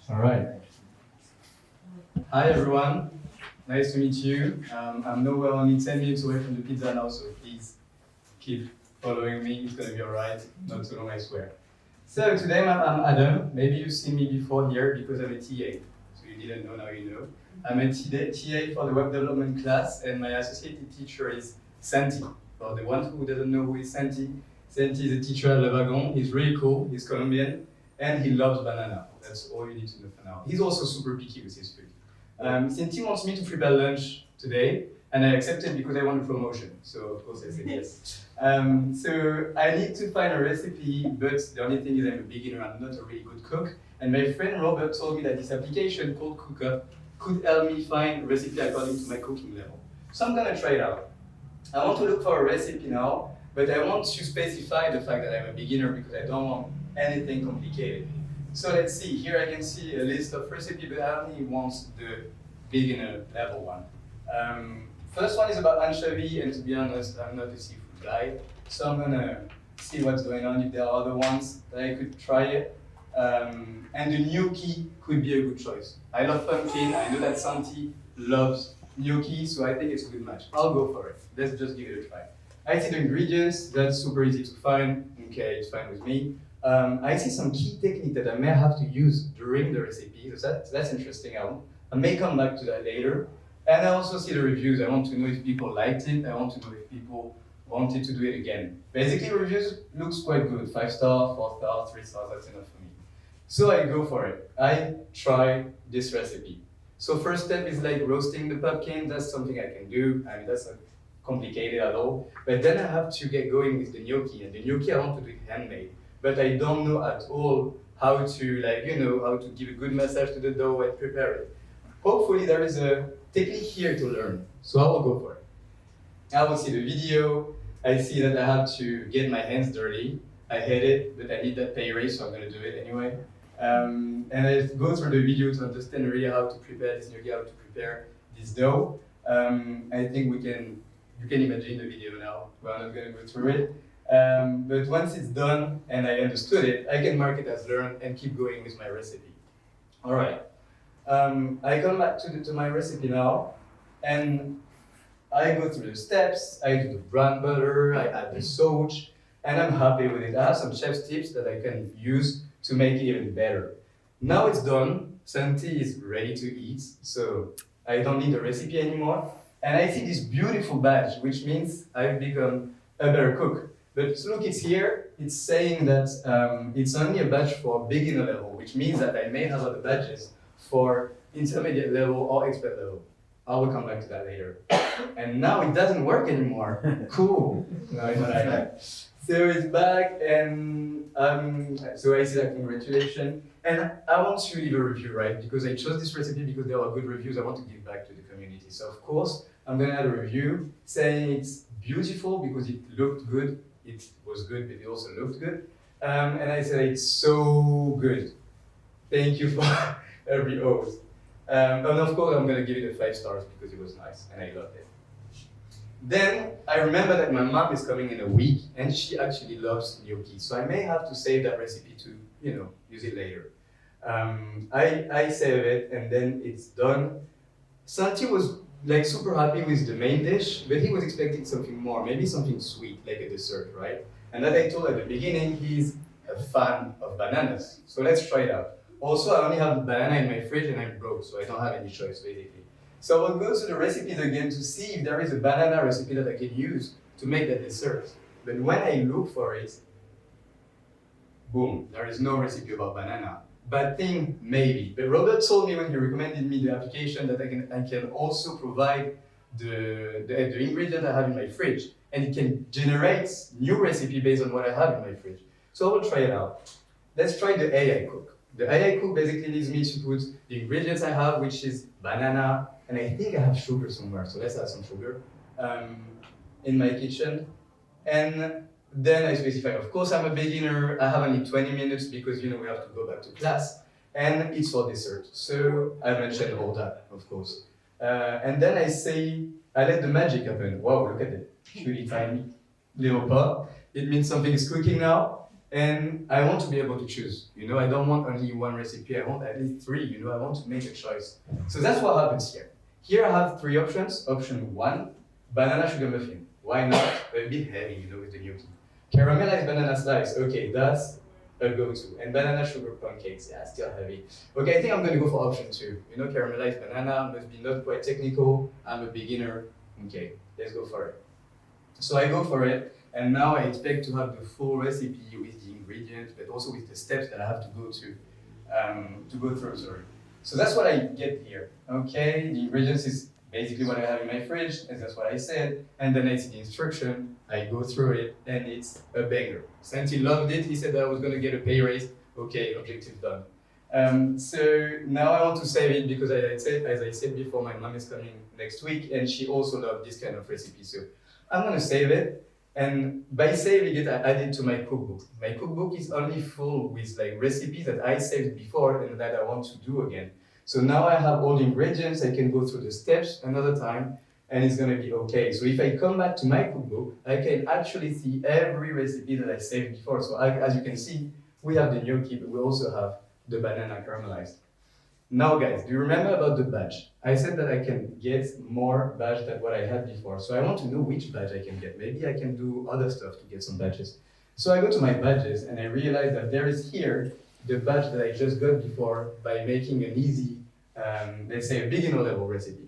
All right. Hi everyone, nice to meet you. I'm nowhere only 10 minutes away from the pizza now, so please keep following me. It's gonna be all right. Not too long, I swear. So today I'm Adam. Maybe you've seen me before here because I'm a TA. So you didn't know, now you know. I'm a TA for the web development class, and my associated teacher is Santi. For the one who doesn't know who is Santi, Santi is a teacher at Wagon. He's really cool. He's Colombian, and he loves banana. That's all you need to know for now. He's also super picky with his food. Santi wants me to prepare lunch today, and I accepted because I want a promotion. So of course I said yes. So I need to find a recipe, but the only thing is I'm a beginner. I'm not a really good cook. And my friend Robert told me that this application called CookUp could help me find a recipe according to my cooking level. So I'm gonna try it out. I want to look for a recipe now, but I want to specify the fact that I'm a beginner because I don't want anything complicated. So let's see, here I can see a list of recipes, but I only want the beginner level one. First one is about anchovy, and to be honest, I'm not a seafood guy, so I'm gonna see what's going on, if there are other ones that I could try it. And the gnocchi could be a good choice. I love pumpkin, I know that Santi loves gnocchi, so I think it's a good match. I'll go for it, let's just give it a try. I see the ingredients, that's super easy to find, okay, it's fine with me. I see some key technique that I may have to use during the recipe, so that's interesting. I may come back to that later. And I also see the reviews. I want to know if people liked it. I want to know if people wanted to do it again. Basically, reviews looks quite good. 5 stars, 4 stars, 3 stars, that's enough for me. So I go for it. I try this recipe. So first step is like roasting the pumpkin. That's something I can do. I mean, that's not complicated at all. But then I have to get going with the gnocchi. And the gnocchi I want to do it handmade. But I don't know at all how to, how to give a good massage to the dough and prepare it. Hopefully there is a technique here to learn, so I will go for it. I will see the video, I see that I have to get my hands dirty. I hate it, but I need that pay raise, so I'm gonna do it anyway. And I go through the video to understand really how to prepare this gnocchi, how to prepare this dough. I think you can imagine the video now, we're not gonna go through it. But once it's done and I understood it, I can mark it as learned and keep going with my recipe. All right. I come back to my recipe now, and I go through the steps. I do the brown butter, I add the sauge, and I'm happy with it. I have some chef's tips that I can use to make it even better. Now it's done. Santi is ready to eat, so I don't need the recipe anymore. And I see this beautiful badge, which means I've become a better cook. But look, it's here. It's saying that it's only a badge for beginner level, which means that I may have other badges for intermediate level or expert level. I will come back to that later. And now it doesn't work anymore. Cool. No, it's not like that. So it's back, and so I say that congratulations. And I want to leave a review, right? Because I chose this recipe because there are good reviews. I want to give back to the community. So of course, I'm gonna add a review saying it's beautiful because it looked good. It was good, but it also looked good. And I said it's so good. Thank you for every oath. And of course, I'm gonna give it a 5 stars because it was nice and I loved it. Then I remember that my mom is coming in a week and she actually loves gnocchi, so I may have to save that recipe to, use it later. I save it and then it's done. Santi was like super happy with the main dish, but he was expecting something more, maybe something sweet, like a dessert, right? And as I told at the beginning, he's a fan of bananas, so let's try it out. Also, I only have banana in my fridge and I'm broke, so I don't have any choice, basically. So I'll go to the recipes again to see if there is a banana recipe that I can use to make that dessert. But when I look for it, boom, there is no recipe about banana. Bad thing, maybe. But Robert told me when he recommended me the application that I can also provide the ingredient I have in my fridge, and it can generate new recipe based on what I have in my fridge. So I will try it out. Let's try the AI Cook. The AI Cook basically needs me to put the ingredients I have, which is banana, and I think I have sugar somewhere, so let's add some sugar in my kitchen. And then I specify, of course, I'm a beginner, I have only 20 minutes because we have to go back to class, and it's for dessert. So I mentioned all that, of course. And then I say, I let the magic happen. Wow, look at it, really tiny little pot. It means something is cooking now. And I want to be able to choose. You know, I don't want only one recipe. I want at least 3. You know, I want to make a choice. So that's what happens here. Here I have 3 options. Option 1, banana sugar muffin. Why not? A bit heavy, you know, with the gnocchi. Caramelized banana slice. Okay, that's a go-to. And banana sugar pancakes. Yeah, still heavy. Okay, I think I'm gonna go for option 2. You know, caramelized banana must be not quite technical. I'm a beginner. Okay, let's go for it. So I go for it. And now I expect to have the full recipe with the ingredients, but also with the steps that I have to go through. Sorry. So that's what I get here. Okay, the ingredients is basically what I have in my fridge, and that's what I said. And then I see the instruction, I go through it, and it's a banger. Santi loved it. He said that I was gonna get a pay raise. Okay, objective done. So now I want to save it because as I said before, my mom is coming next week, and she also loved this kind of recipe. So I'm gonna save it. And by saving it, I add it to my cookbook. My cookbook is only full with like recipes that I saved before and that I want to do again. So now I have all the ingredients, I can go through the steps another time, and it's gonna be okay. So if I come back to my cookbook, I can actually see every recipe that I saved before. So as you can see, we have the gnocchi, but we also have the banana caramelized. Now guys, do you remember about the badge? I said that I can get more badge than what I had before. So I want to know which badge I can get. Maybe I can do other stuff to get some badges. So I go to my badges and I realize that there is here the badge that I just got before by making an easy, let's say a beginner level recipe.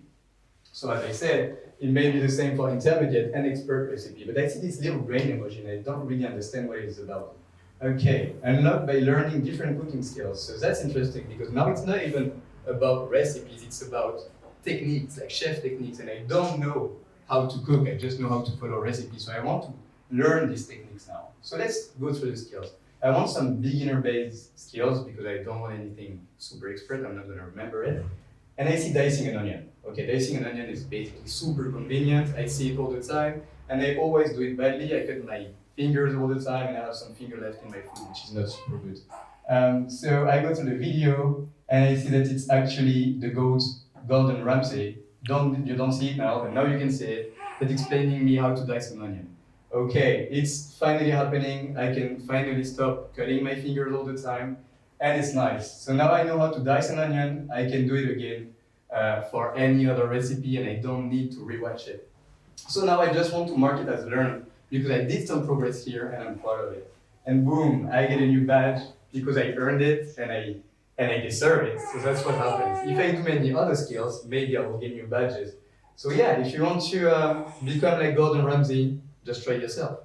So as I said, it may be the same for intermediate and expert recipe, but I see this little brain emoji and I don't really understand what it is about. Okay, unlocked by learning different cooking skills. So that's interesting because now it's not even about recipes, it's about techniques, like chef techniques, and I don't know how to cook, I just know how to follow recipes. So I want to learn these techniques now. So let's go through the skills. I want some beginner-based skills because I don't want anything super expert, I'm not gonna remember it. And I see dicing an onion. Okay, dicing an onion is basically super convenient, I see it all the time, and I always do it badly. I cut my fingers all the time, and I have some finger left in my food, which is not super good. So I go to the video, and I see that it's actually the goat, Gordon Ramsay. You don't see it now, but now you can see it. It's explaining me how to dice an onion. Okay, it's finally happening. I can finally stop cutting my fingers all the time, and it's nice. So now I know how to dice an onion. I can do it again for any other recipe, and I don't need to rewatch it. So now I just want to mark it as learned, because I did some progress here and I'm proud of it. And boom, I get a new badge because I earned it and I deserve it. So that's what happens. If I do many other skills, maybe I will get new badges. So yeah, if you want to become like Gordon Ramsay, just try yourself.